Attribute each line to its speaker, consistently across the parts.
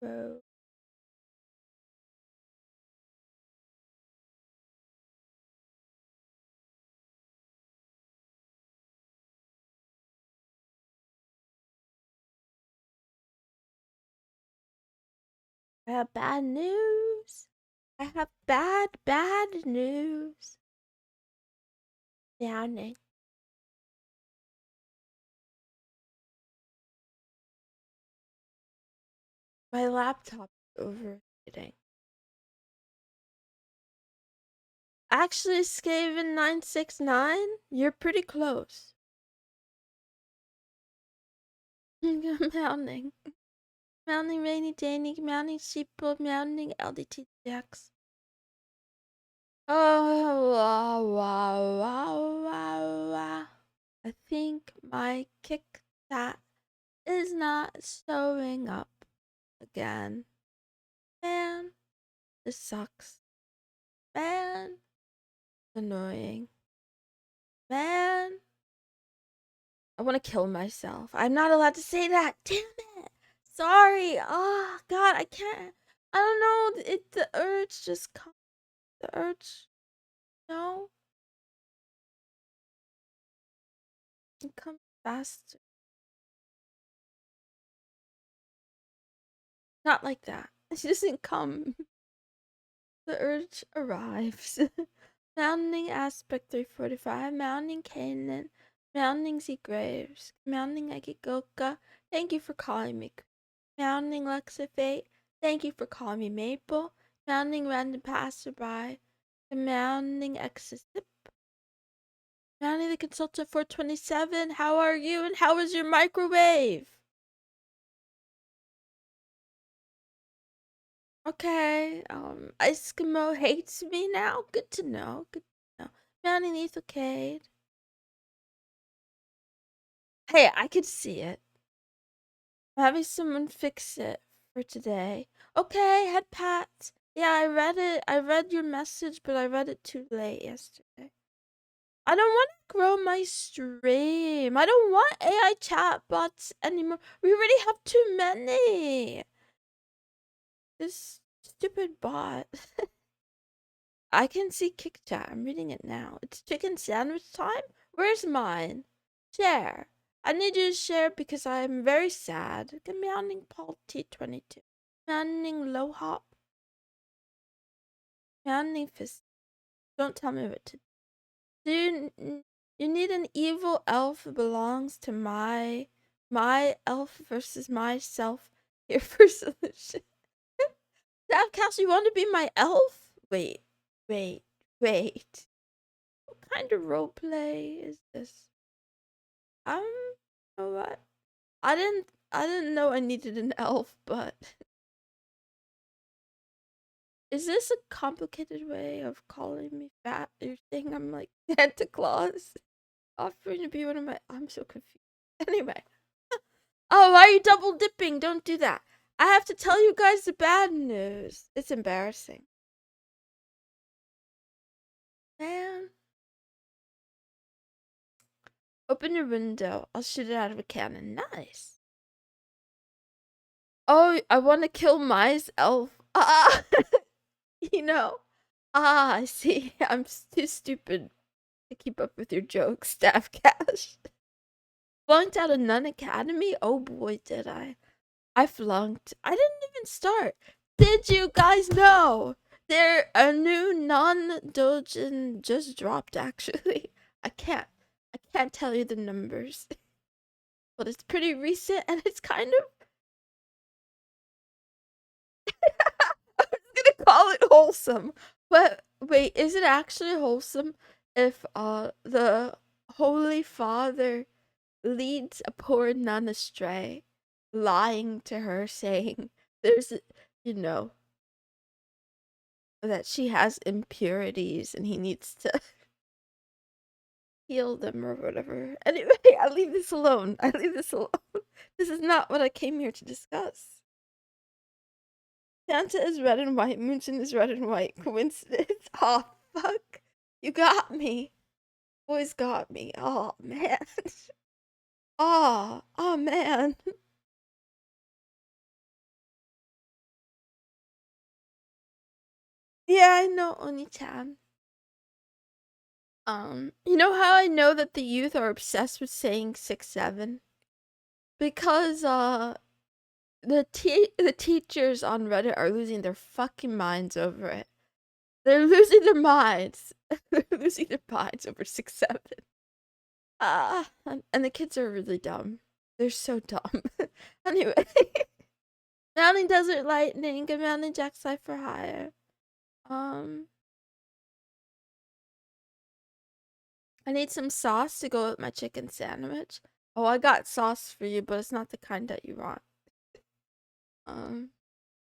Speaker 1: Bro. I have bad news. I have bad news. Downing. My laptop is overheating. Actually, Skaven 969, you're pretty close. Mounting. Mounting Rainy Danny, mounting Sheeple, mounting LDTX. Oh, wow, wow, wow, wow, wow. I think my kick that is not showing up again. Man, this sucks. Man, annoying. Man, I want to kill myself. I'm not allowed to say that. Damn it. Sorry. Oh, God, I can't. I don't know. The urge just comes. The urge. No. It comes faster. Not like that. It doesn't come. The urge arrives. Mounting aspect 345. Mounting Canaan. Mounting Z Graves. Mounting Agigoka. Thank you for calling me. Mounting Lexifate. Thank you for calling me Maple. Mounting Random Passerby. Mounting Exisip. Mounting the Consultant 427. How are you and how is your microwave? Okay, Eskimo hates me now. Good to know. Good to know. Mounting Ethelcade. Hey, I could see it. I'm having someone fix it for today. Okay, head pat. Yeah, I read it. I read your message, but I read it too late yesterday. I don't want to grow my stream. I don't want AI chatbots anymore. We already have too many. This stupid bot. I can see kick chat. I'm reading it now. It's chicken sandwich time? Where's mine? Share. I need you to share because I'm very sad. Commanding Paul T22. Commanding Low Hop. Commanding Fist. Don't tell me what to do. You need an evil elf belongs to my elf versus myself here for solution. Davcast, you want to be my elf? Wait. What kind of roleplay is this? You know what? I didn't know I needed an elf, but is this a complicated way of calling me fat? You're saying I'm like Santa Claus? Offering to be one of my I'm so confused. Anyway. Oh, why are you double dipping? Don't do that. I have to tell you guys the bad news. It's embarrassing. Man. Open your window. I'll shoot it out of a cannon. Nice. Oh, I want to kill myself. Ah, you know. Ah, I see. I'm too stupid to keep up with your jokes, Staff Cash. Flunked out of Nun Academy? Oh boy, did I. I flunked. I didn't even start. Did you guys know? There a new non-dojin just dropped actually. I can't tell you the numbers. But it's pretty recent and it's kind of I was gonna call it wholesome. But wait, is it actually wholesome if the Holy Father leads a poor nun astray, lying to her saying there's you know that she has impurities and he needs to heal them or whatever. Anyway, I leave this alone. I leave this alone. This is not what I came here to discuss. Santa is red and white. Moonson is red and white. Coincidence? Oh, fuck. You got me. Boys got me. Oh, man. Oh man. Yeah, I know Oni-chan. You know how I know that the youth are obsessed with saying 6-7? Because the teachers on Reddit are losing their fucking minds over it. They're losing their minds. They're losing their minds over 6-7. And the kids are really dumb. They're so dumb. Anyway, Mountain Desert Lightning and Mountain Jack Cypher Higher. I need some sauce to go with my chicken sandwich. Oh, I got sauce for you, but it's not the kind that you want.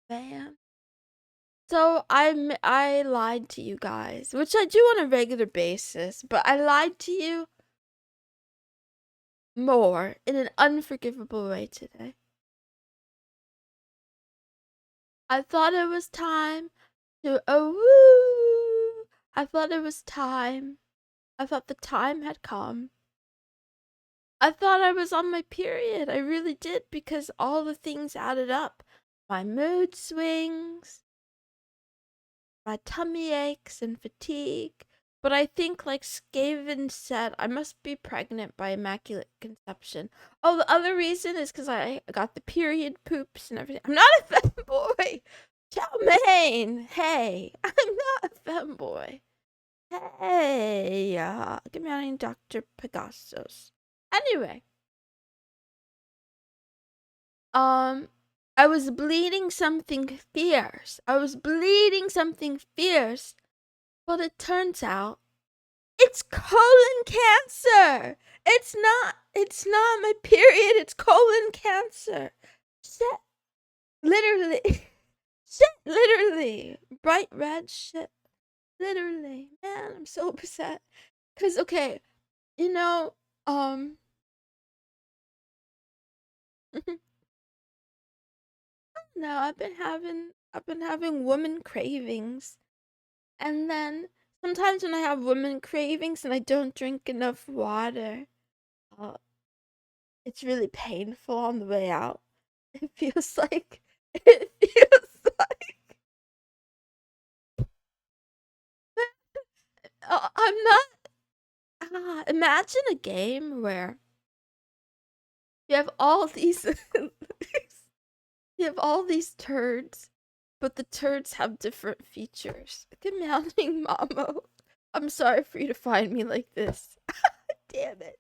Speaker 1: Man. So I lied to you guys, which I do on a regular basis, but I lied to you more in an unforgivable way today. I thought it was time to woo. I thought it was time. I thought the time had come. I thought I was on my period. I really did, because all the things added up. My mood swings, my tummy aches and fatigue. But I think, like Skaven said, I must be pregnant by immaculate conception. Oh, the other reason is because I got the period poops and everything. I'm not a femboy! Chow mein! Hey, I'm not a femboy. Hey, good morning, Dr. Pegasus. Anyway. I was bleeding something fierce. But it turns out it's colon cancer. It's not my period. It's colon cancer. Shit. Literally. Shit, literally. Bright red shit. Literally. Man, I'm so upset. Cause okay, you know, no, I've been having woman cravings. And then sometimes when I have woman cravings and I don't drink enough water, uh, it's really painful on the way out. It feels like it feels like I'm not. Imagine a game where you have all these you have all these turds, but the turds have different features. Good morning, Mamo. I'm sorry for you to find me like this. Damn it.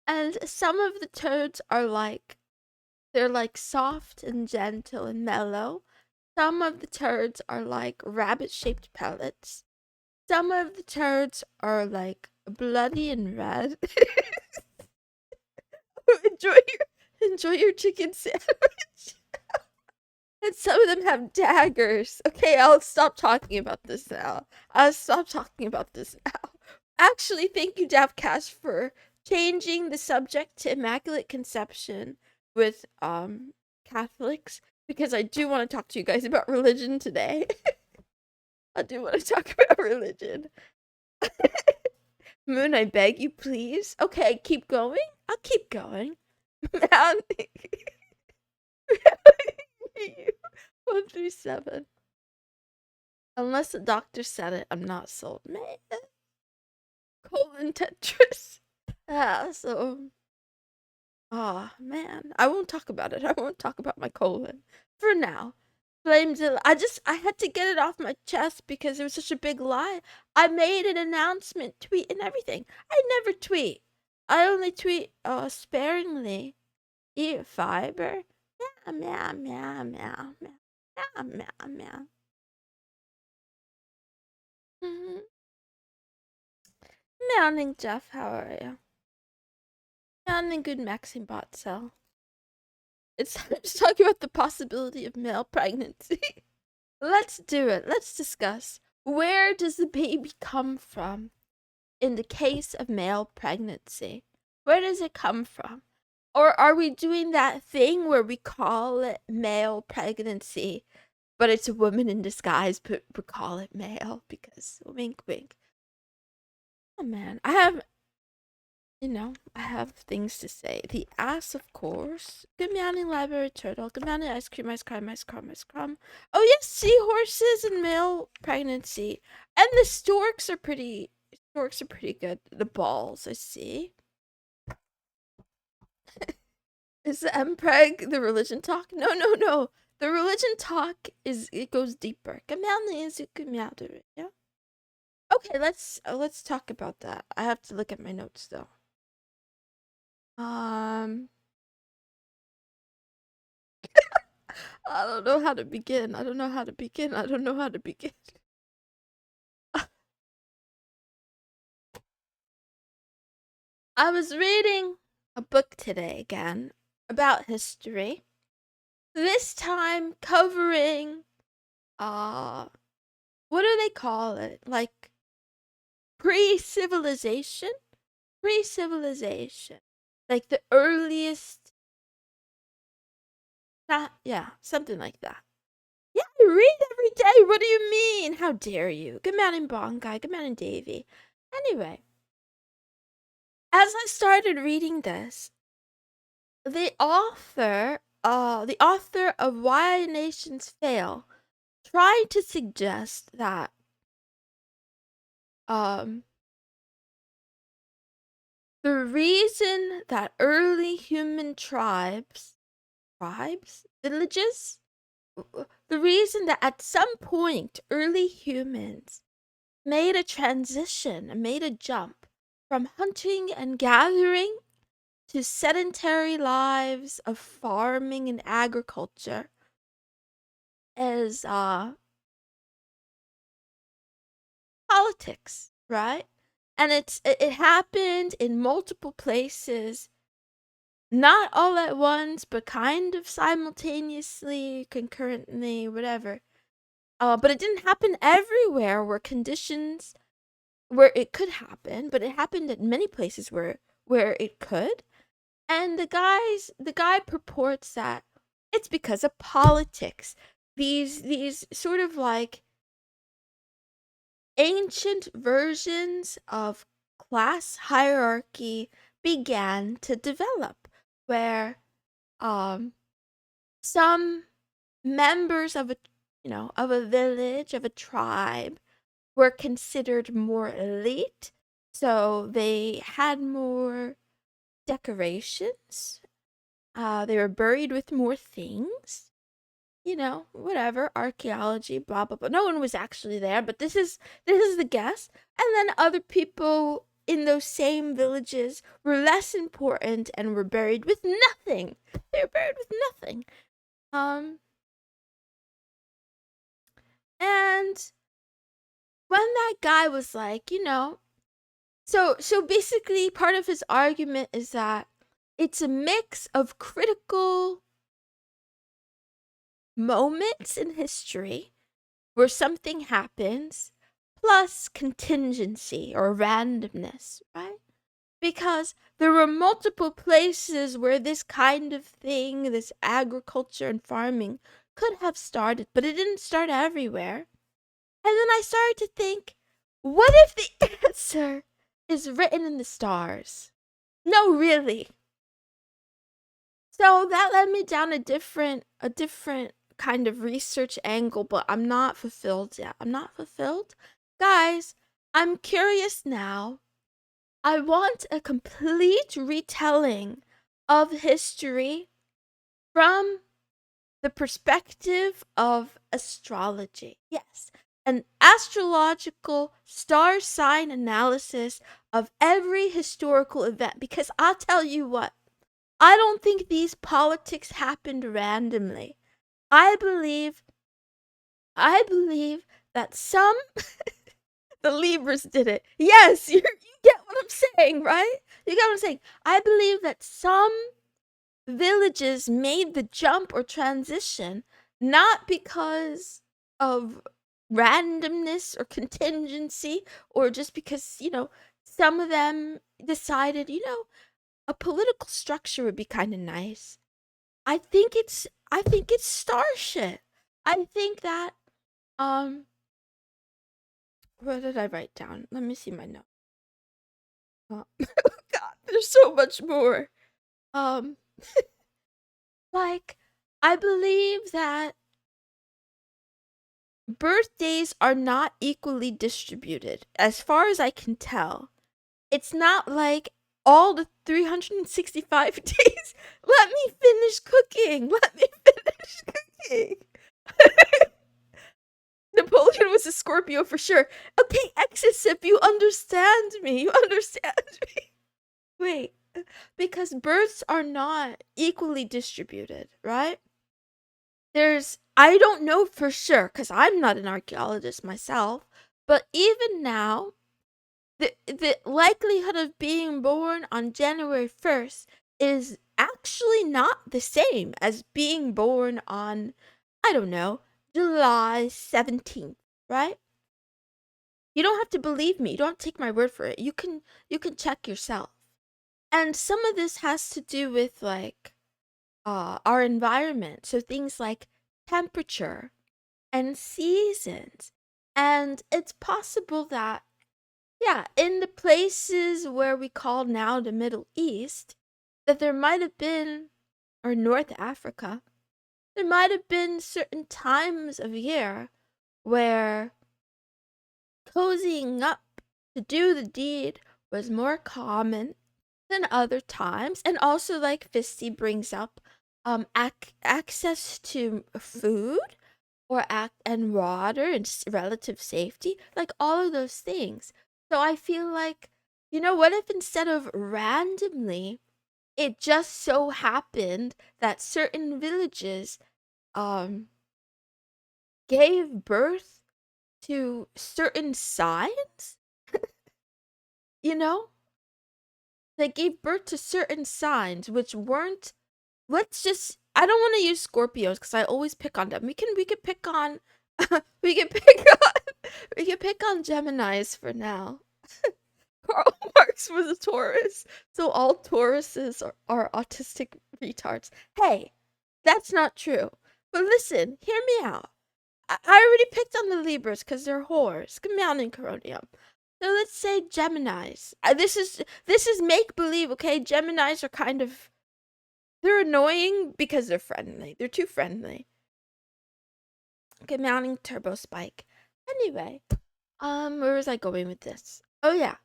Speaker 1: And some of the turds are like, they're like soft and gentle and mellow. Some of the turds are like rabbit-shaped pellets. Some of the turds are like bloody and red. enjoy your chicken sandwich. And some of them have daggers. Okay, I'll stop talking about this now. Actually, thank you, Davcash, for changing the subject to Immaculate Conception with Catholics, because I do want to talk to you guys about religion today. I do want to talk about religion. Moon, I beg you, please. Okay, keep going. I'll keep going. Man. 137. Unless the doctor said it, I'm not sold. Man. Colon Tetris. So. Ah, man. I won't talk about it. I won't talk about my colon. For now. I had to get it off my chest because it was such a big lie. I made an announcement, tweet, and everything. I never tweet. I only tweet sparingly. Eat fiber. Meow, meow, meow, meow, meow, meow, meow, meow. Mm-hmm. Morning, Jeff. How are you? Morning, good Maxine bot cell. It's just talking about the possibility of male pregnancy. Let's do it. Let's discuss. Where does the baby come from in the case of male pregnancy? Where does it come from? Or are we doing that thing where we call it male pregnancy, but it's a woman in disguise, but we call it male because wink, wink. Oh man, you know, I have things to say. The ass, of course. Good morning, library turtle. Good morning, ice cream, ice cream, ice cream, ice cream. Oh, yes, seahorses and male pregnancy. And the storks are pretty good. The balls, I see. Is the MPreg the religion talk? No, no, no. The religion talk it goes deeper. Yeah. Okay, let's talk about that. I have to look at my notes though. Um, I don't know how to begin. I don't know how to begin. I don't know how to begin. I was reading a book today again about history. This time covering what do they call it? Like pre-civilization? Pre-civilization. Like the earliest yeah, something like that. Yeah, I read every day. What do you mean? How dare you? Good morning, Bong Guy. Good morning, Davy. Anyway, as I started reading this, the author of Why Nations Fail, tried to suggest that um the reason that early human villages, the reason that at some point early humans made a transition and made a jump from hunting and gathering to sedentary lives of farming and agriculture is politics, right? And it happened in multiple places, not all at once, but kind of simultaneously, concurrently, whatever. But it didn't happen everywhere where it could happen, but it happened at many places where it could. And the guy purports that it's because of politics. These sort of like ancient versions of class hierarchy began to develop, where um some members of a village, of a tribe, were considered more elite, so they had more decorations. They were buried with more things. Whatever, archaeology, blah blah blah. No one was actually there, but this is the guess. And then other people in those same villages were less important and were buried with nothing. They were buried with nothing. And when that guy was like, so basically part of his argument is that it's a mix of critical moments in history where something happens plus contingency or randomness, right? Because there were multiple places where this kind of thing, this agriculture and farming, could have started, but it didn't start everywhere. And then I started to think, what if the answer is written in the stars? No, really. So that led me down a different kind of research angle, but I'm not fulfilled yet. I'm not fulfilled. Guys, I'm curious now. I want a complete retelling of history from the perspective of astrology. Yes, an astrological star sign analysis of every historical event. Because I'll tell you what, I don't think these politics happened randomly. I believe that some the Libras did it. Yes, you get what I'm saying, right? You get what I'm saying. I believe that some villages made the jump or transition not because of randomness or contingency, or just because, some of them decided, a political structure would be kind of nice. I think it's star shit. I think that what did I write down? Let me see my note. Oh, God, There's so much more. Um, like, I believe that birthdays are not equally distributed, as far as I can tell. It's not like all the 365 days. Let me finish cooking. Let me finish cooking. Napoleon was a Scorpio for sure. Okay, excessive, you understand me. You understand me. Wait, because births are not equally distributed, right? I don't know for sure, because I'm not an archaeologist myself, but even now, the likelihood of being born on January 1st is actually not the same as being born on, I don't know, July 17th, right? You don't have to believe me. You don't have to take my word for it. You can check yourself. And some of this has to do with like our environment. So things like temperature and seasons. And it's possible that, yeah, in the places where we call now the Middle East, that there might have been, or North Africa, there might have been certain times of year where cozying up to do the deed was more common than other times. And also, like Fisty brings up, access to food or act and water and relative safety, like all of those things. So I feel like, what if instead of randomly, it just so happened that certain villages um gave birth to certain signs? You know? They gave birth to certain signs which weren't, let's just, I don't want to use Scorpios because I always pick on them. We can pick on we can pick on we can pick on Geminis for now. Karl Marx was a Taurus, so all Tauruses are autistic retards. Hey, that's not true. But listen, hear me out. I already picked on the Libras because they're whores. Come on in, Coronium. So let's say Geminis. This is make believe, okay? Geminis are kind of, they're annoying because they're friendly. They're too friendly. Okay, mounting turbo spike. Anyway, where was I going with this? Oh yeah.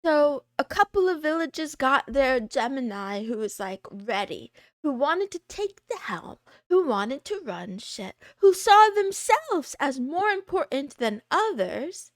Speaker 1: So a couple of villages got their Gemini who was like ready, who wanted to take the helm, who wanted to run shit, who saw themselves as more important than others,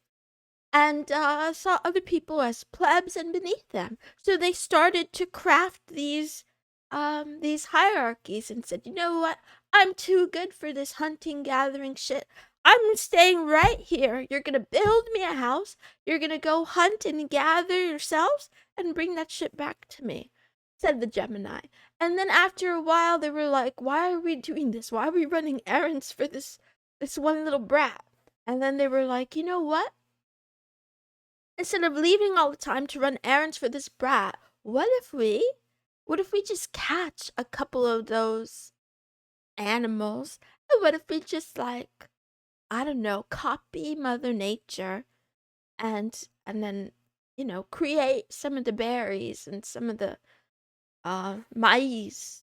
Speaker 1: and saw other people as plebs and beneath them. So they started to craft these hierarchies and said, you know what? I'm too good for this hunting gathering shit. I'm staying right here. You're gonna build me a house. You're gonna go hunt and gather yourselves and bring that shit back to me, said the Gemini. And then after a while, they were like, why are we doing this? Why are we running errands for this one little brat? And then they were like, you know what? Instead of leaving all the time to run errands for this brat, what if we just catch a couple of those animals? And what if we just like, I don't know, copy Mother Nature and then, create some of the berries and some of the maize.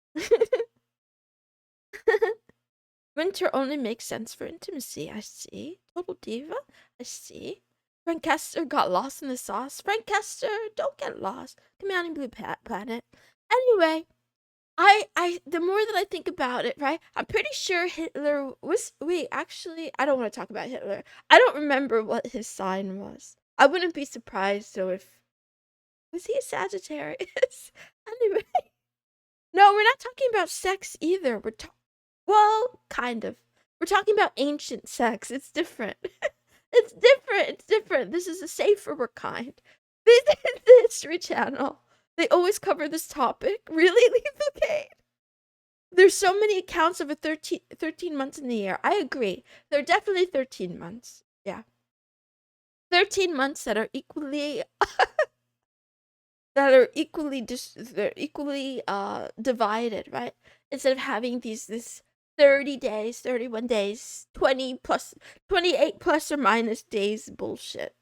Speaker 1: Winter only makes sense for intimacy, I see. Total diva, I see. Frankester got lost in the sauce. Frankester, don't get lost. Come out in Blue Planet. Anyway, the more that I think about it, right? I'm pretty sure Hitler was. Wait, actually, I don't want to talk about Hitler. I don't remember what his sign was. I wouldn't be surprised though if was he a Sagittarius? Anyway, no, we're not talking about sex either. Well, kind of. We're talking about ancient sex. It's different. It's different. It's different. This is a safer kind. This is the History Channel. They always cover this topic. Really, Lethal Kate? There's so many accounts of a 13 months in the year. I agree. There are definitely 13 months. Yeah. 13 months that are equally they're equally divided, right? Instead of having this 30 days, 31 days, 28 plus or minus days bullshit.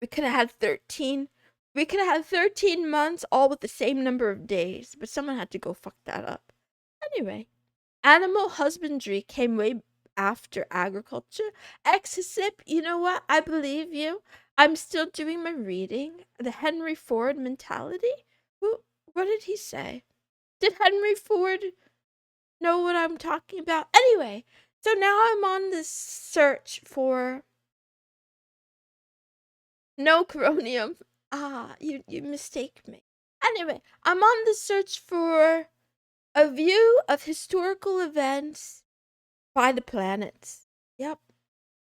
Speaker 1: We could have had 13 We could have 13 months all with the same number of days, but someone had to go fuck that up. Anyway, animal husbandry came way after agriculture. Except, you know what? I believe you. I'm still doing my reading. The Henry Ford mentality. What did he say? Did Henry Ford know what I'm talking about? Anyway, so now I'm on this search for no coronium. Ah, you mistake me. Anyway, I'm on the search for a view of historical events by the planets. Yep.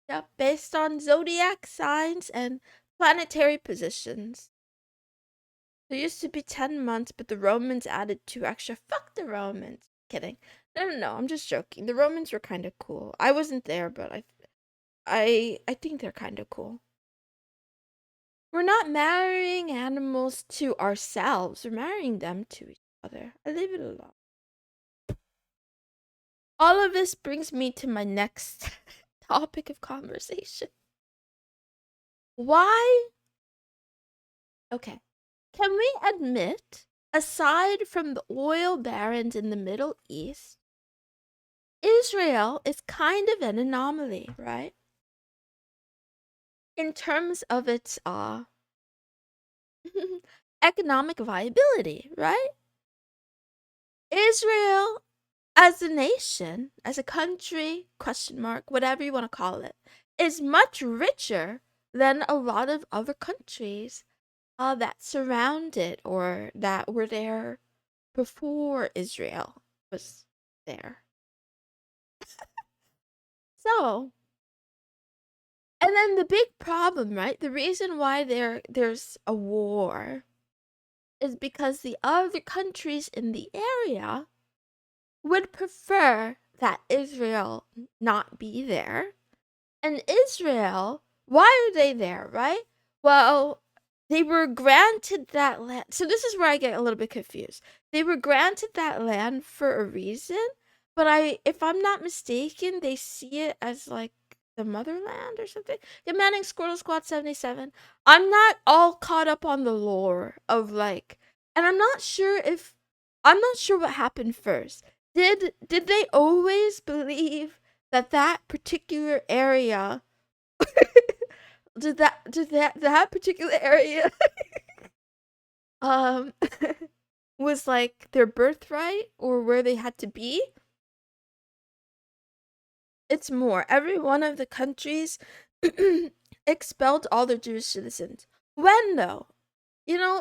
Speaker 1: Yep, based on zodiac signs and planetary positions. There used to be 10 months, but the Romans added 2 extra. Fuck the Romans. Kidding. No, I'm just joking. The Romans were kind of cool. I wasn't there, but I think they're kind of cool. We're not marrying animals to ourselves. We're marrying them to each other. I leave it alone. All of this brings me to my next topic of conversation. Why? Okay. Can we admit, aside from the oil barons in the Middle East, Israel is kind of an anomaly, right? In terms of its economic viability, right? Israel as a nation, as a country, question mark, whatever you want to call it, is much richer than a lot of other countries that surround it or that were there before Israel was there. So, and then the big problem, right? The reason why there's a war is because the other countries in the area would prefer that Israel not be there. And Israel, why are they there, right? Well, they were granted that land. So this is where I get a little bit confused. They were granted that land for a reason, but if I'm not mistaken, they see it as like the motherland or something. Good Manning Squirtle Squad 77. I'm not all caught up on the lore of like, and I'm not sure what happened first. Did they always believe that that particular area did that particular area um was like their birthright or where they had to be? It's more. Every one of the countries expelled all their Jewish citizens. When though?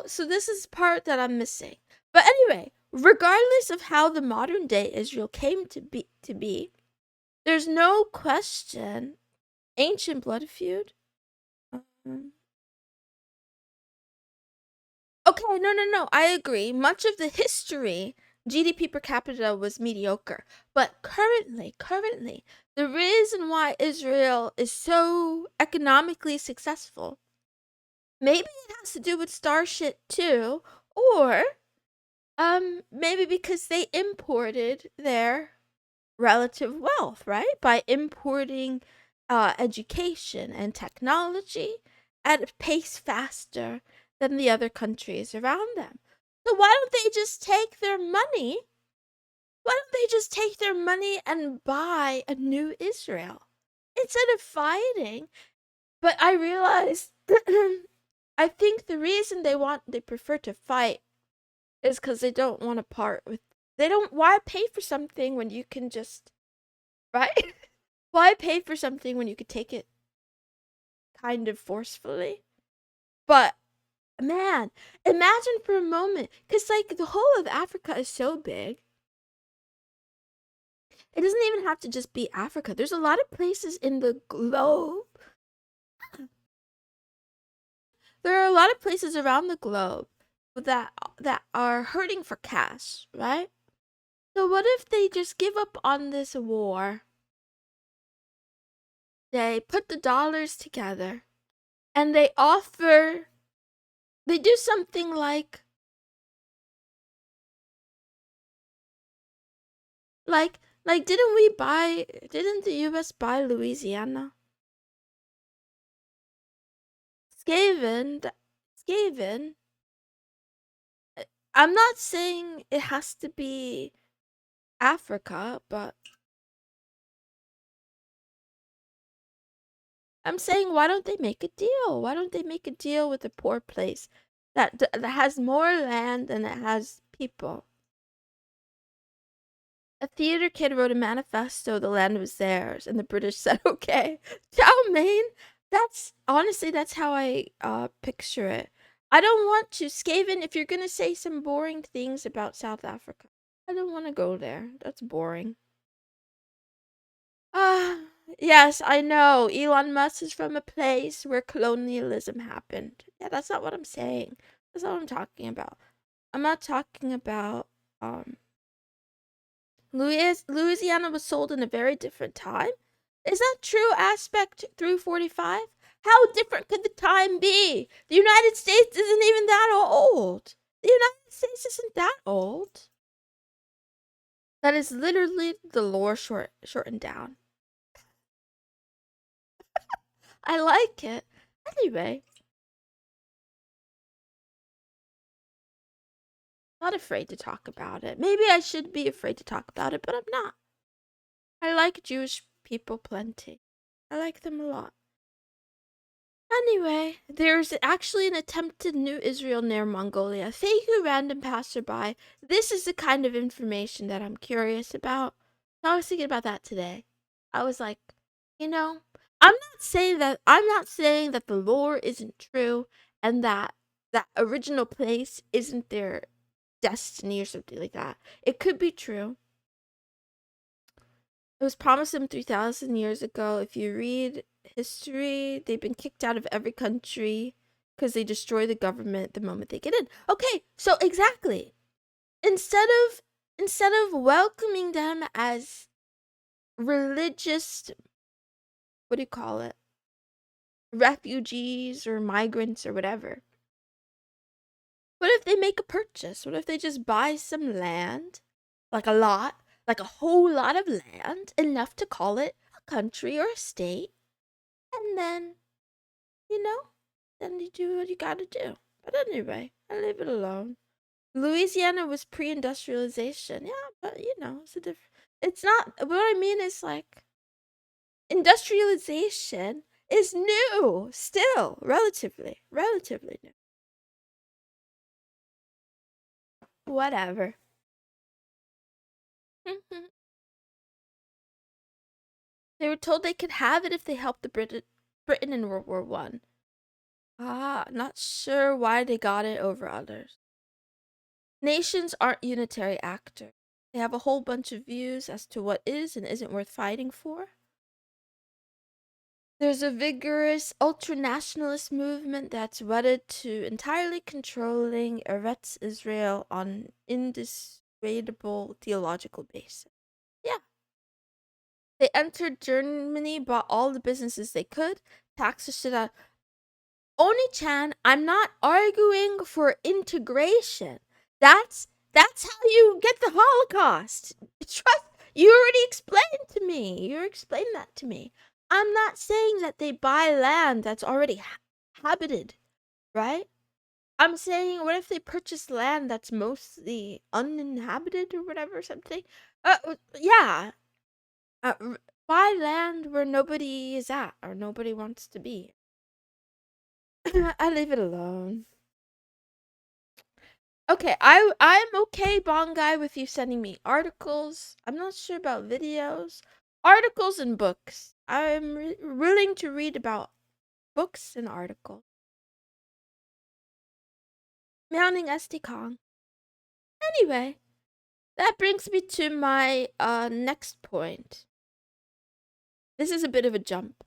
Speaker 1: So this is part that I'm missing. But anyway, regardless of how the modern day Israel came to be, there's no question ancient blood feud. Um, Okay, no. I agree. Much of the history, GDP per capita was mediocre. But currently, the reason why Israel is so economically successful, maybe it has to do with Starship too, or maybe because they imported their relative wealth, right? By importing education and technology at a pace faster than the other countries around them. So why don't they just take their money? Why don't they just take their money and buy a new Israel instead of fighting? But I realized I think the reason they prefer to fight is because they don't want to part with. They don't. Why pay for something when you can just, right? Why pay for something when you could take it kind of forcefully? But man, imagine for a moment, because like the whole of Africa is so big. It doesn't even have to just be Africa. There's a lot of places in the globe. There are a lot of places around the globe that are hurting for cash, right? So what if they just give up on this war? They put the dollars together and they do something like didn't the US buy Louisiana? Skaven Skaven, I'm not saying it has to be Africa, but I'm saying why don't they make a deal? Why don't they make a deal with a poor place that has more land than it has people? A theater kid wrote a manifesto, the land was theirs, and the British said okay. Chow mein? That's honestly that's how I picture it. I don't want to, Skaven, if you're gonna say some boring things about South Africa, I don't want to go there. That's boring. Ah, yes, I know. Elon Musk is from a place where colonialism happened. Yeah, that's not what I'm saying. That's not what I'm talking about. I'm not talking about um Louisiana was sold in a very different time. Is that true aspect through 45? How different could the time be? The United States isn't even that old. The United States isn't that old. That is literally the lore shortened down. I like it. Anyway, not afraid to talk about it. Maybe I should be afraid to talk about it, but I'm not. I like Jewish people plenty. I like them a lot. Anyway, there's actually an attempted new Israel near Mongolia. Thank you, random passerby. This is the kind of information that I'm curious about. I was thinking about that today. I was like, you know, I'm not saying that the lore isn't true and that that original place isn't their destiny or something like that. It could be true. It was promised them 3,000 years ago. If you read history, they've been kicked out of every country because they destroy the government the moment they get in. Okay, so exactly. Instead of welcoming them as religious, what do you call it? Refugees or migrants or whatever. What if they make a purchase? What if they just buy some land? Like a lot, like a whole lot of land, enough to call it a country or a state. And then, you know, then you do what you gotta do. But anyway, I leave it alone. Louisiana was pre-industrialization. Yeah, but you know, it's a different. It's not. What I mean is like industrialization is new still, relatively new. Whatever. They were told they could have it if they helped the Britain in World War One. Ah, not sure why they got it over others. Nations aren't unitary actors. They have a whole bunch of views as to what is and isn't worth fighting for. There's a vigorous ultra-nationalist movement that's wedded to entirely controlling Eretz Israel on indissuadable theological basis. Yeah. They entered Germany, bought all the businesses they could, taxed the shit out. Oni-chan, I'm not arguing for integration. That's how you get the Holocaust. Trust. You already explained to me. You explained that to me. I'm not saying that they buy land that's already habited, right? I'm saying, what if they purchase land that's mostly uninhabited or whatever, something? Yeah. Buy land where nobody is at or nobody wants to be. I leave it alone. Okay, I'm okay, Bongai, with you sending me articles. I'm not sure about videos. Articles and books. I'm willing to read about books and articles. Mounting SD Kong. Anyway, that brings me to my next point. This is a bit of a jump.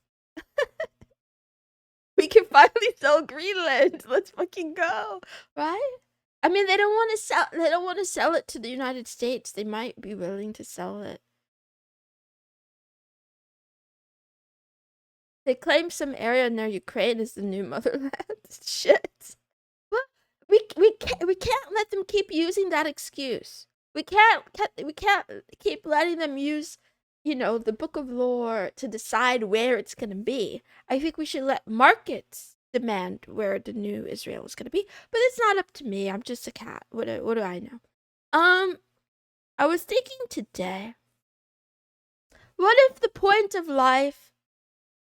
Speaker 1: We can finally sell Greenland. Let's fucking go, right? I mean, they don't want to sell. They don't want to sell it to the United States. They might be willing to sell it. They claim some area near Ukraine is the new motherland. Shit. What? We can't let them keep using that excuse. We can't keep letting them use, you know, the book of lore to decide where it's gonna be. I think we should let markets demand where the new Israel is gonna be. But it's not up to me. I'm just a cat. What do I know? I was thinking today, what if the point of life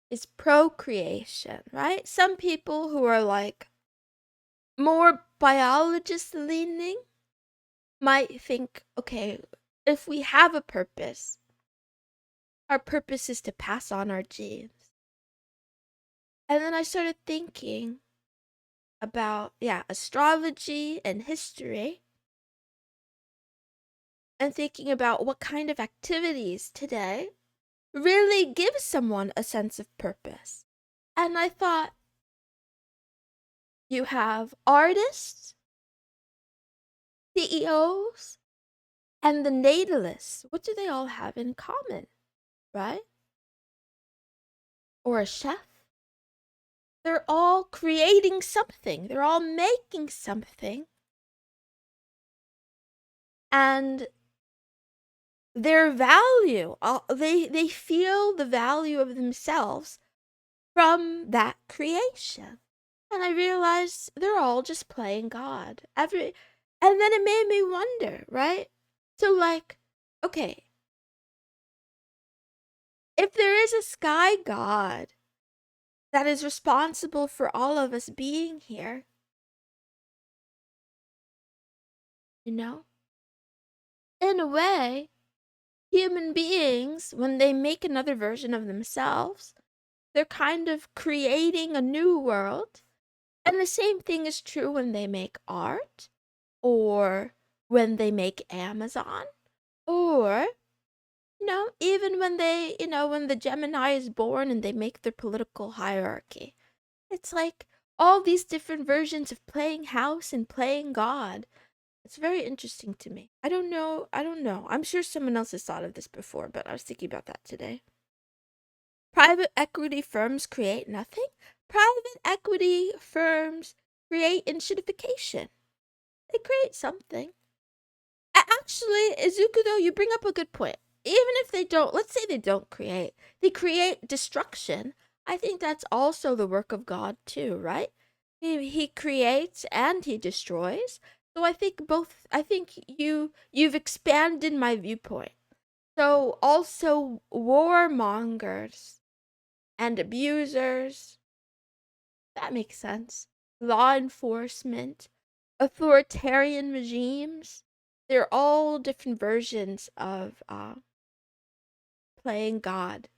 Speaker 1: is procreation, right? Some people who are like more biologist leaning might think, okay, if we have a purpose, our purpose is to pass on our genes. And then I started thinking about, yeah, astrology and history, and thinking about what kind of activities today really give someone a sense of purpose. And I thought, you have artists, CEOs, and the natalists. What do they all have in common, right? Or a chef? They're all creating something. They're all making something. And their value, they feel the value of themselves from that creation. And I realized they're all just playing God. And then it made me wonder, right? So like, okay, if there is a sky god that is responsible for all of us being here, you know, in a way, human beings, when they make another version of themselves, they're kind of creating a new world. And the same thing is true when they make art, or when they make Amazon, or, even when when the Gemini is born and they make their political hierarchy. It's like all these different versions of playing house and playing God. It's very interesting to me. I don't know. I'm sure someone else has thought of this before, but I was thinking about that today. Private equity firms create nothing. Private equity firms create inshitification. They create something. Actually, Izuku, you bring up a good point. Even if they don't, let's say they don't create, they create destruction. I think that's also the work of God too, right? He creates and he destroys. So I think you've expanded my viewpoint. So also warmongers and abusers, that makes sense. Law enforcement, authoritarian regimes, they're all different versions of playing God.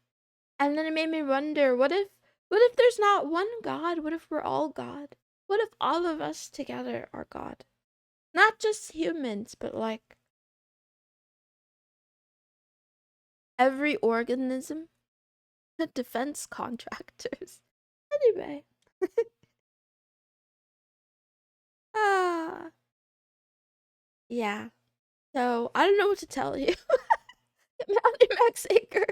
Speaker 1: And then it made me wonder, what if there's not one God? What if we're all God? What if all of us together are God? Not just humans, but like every organism, the defense contractors. Anyway. Ah, yeah. So I don't know what to tell you. Mountain Max Acre.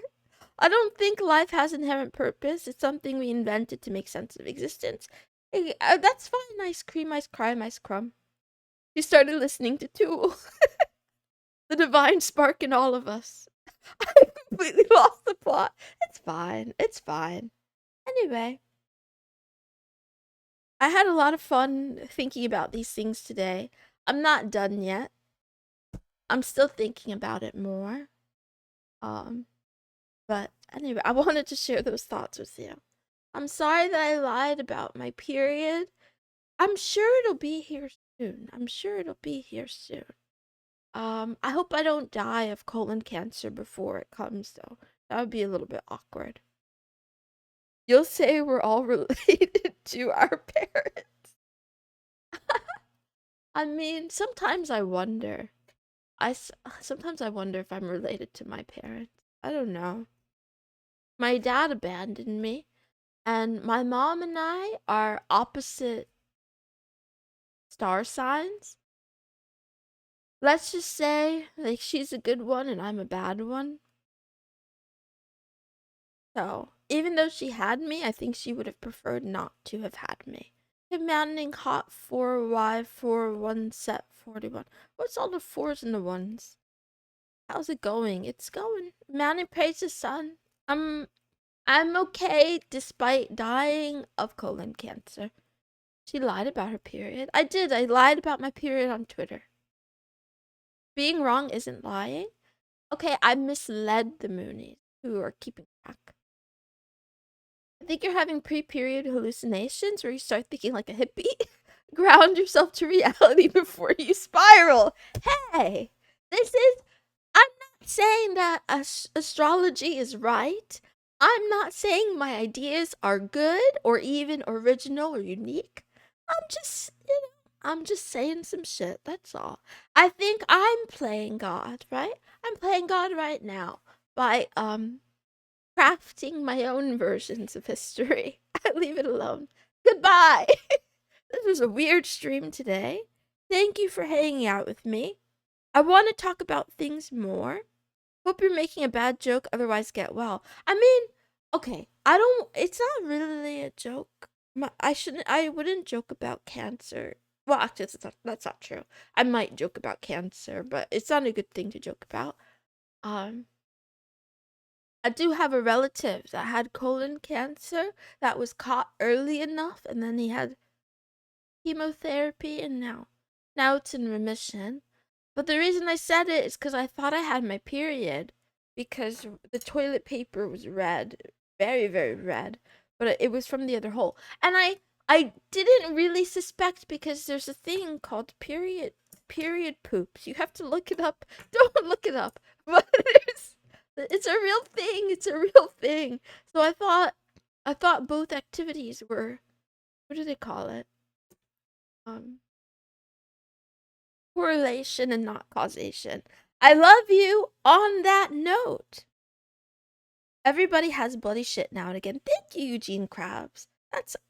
Speaker 1: I don't think life has inherent purpose. It's something we invented to make sense of existence. Hey, that's fine. Ice cream, ice crime, ice crumb. You started listening to Tool. The divine spark in all of us. I completely lost the plot. It's fine. It's fine. Anyway, I had a lot of fun thinking about these things today. I'm not done yet. I'm still thinking about it more. Um, but anyway, I wanted to share those thoughts with you. I'm sorry that I lied about my period. I'm sure it'll be here soon. I'm sure it'll be here soon. I hope I don't die of colon cancer before it comes, though. That would be a little bit awkward. You'll say we're all related to our parents. I mean, sometimes I wonder. Sometimes I wonder if I'm related to my parents. I don't know. My dad abandoned me, and my mom and I are opposite star signs. Let's just say, like, she's a good one and I'm a bad one. So, even though she had me, I think she would have preferred not to have had me. Commanding hot 4Y41 set 41. What's all the fours and the ones? How's it going? It's going. Mountain praise the sun. I'm okay despite dying of colon cancer. She lied about her period. I did. I lied about my period on Twitter. Being wrong isn't lying. Okay, I misled the Moonies who are keeping track. I think you're having pre-period hallucinations where you start thinking like a hippie. Ground yourself to reality before you spiral. Hey, this is. I'm not saying that astrology is right. I'm not saying my ideas are good or even original or unique. I'm just, I'm just saying some shit. That's all. I think I'm playing God, right? I'm playing God right now by crafting my own versions of history. I leave it alone. Goodbye. This was a weird stream today. Thank you for hanging out with me. I want to talk about things more. Hope you're making a bad joke, otherwise get well. I mean, okay, I don't, it's not really a joke. I wouldn't joke about cancer. Well, actually, that's not true. I might joke about cancer, but it's not a good thing to joke about. Um, I do have a relative that had colon cancer that was caught early enough, and then he had chemotherapy, and now it's in remission. But the reason I said it is because I thought I had my period because the toilet paper was red, very, very red, but it was from the other hole. And I didn't really suspect because there's a thing called period poops. You have to look it up. Don't look it up. But it's a real thing. It's a real thing. So I thought both activities were, what do they call it? Um Correlation and not causation. I love you on that note. Everybody has bloody shit now and again. Thank you, Eugene Krabs.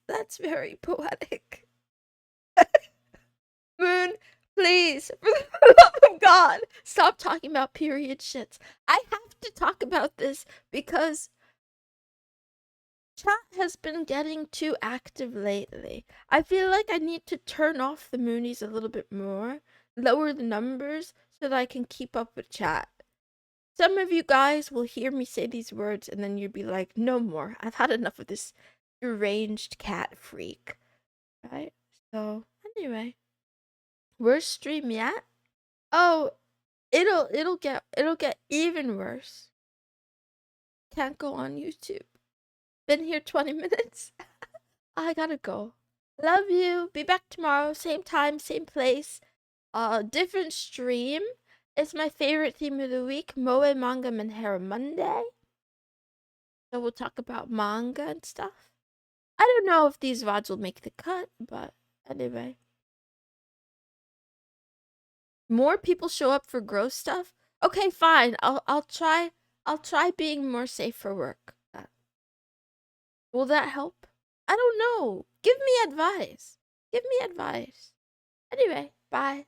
Speaker 1: That's very poetic. Moon, please, for the love of God, stop talking about period shits. I have to talk about this because chat has been getting too active lately. I feel like I need to turn off the Moonies a little bit more, lower the numbers so that I can keep up with chat. Some of you guys will hear me say these words and then you'd be like, no more. I've had enough of this deranged cat freak. Right? So, anyway. Where's stream yet? Oh, it'll get even worse. Can't go on YouTube. Been here 20 minutes. I gotta go. Love you. Be back tomorrow, same time, same place. Different stream. It's my favorite theme of the week, Moe Manga Manhera Monday. So we'll talk about manga and stuff. I don't know if these VODs will make the cut, but anyway. More people show up for gross stuff? Okay, fine. I'll try being more safe for work. Will that help? I don't know. Give me advice. Give me advice. Anyway, bye.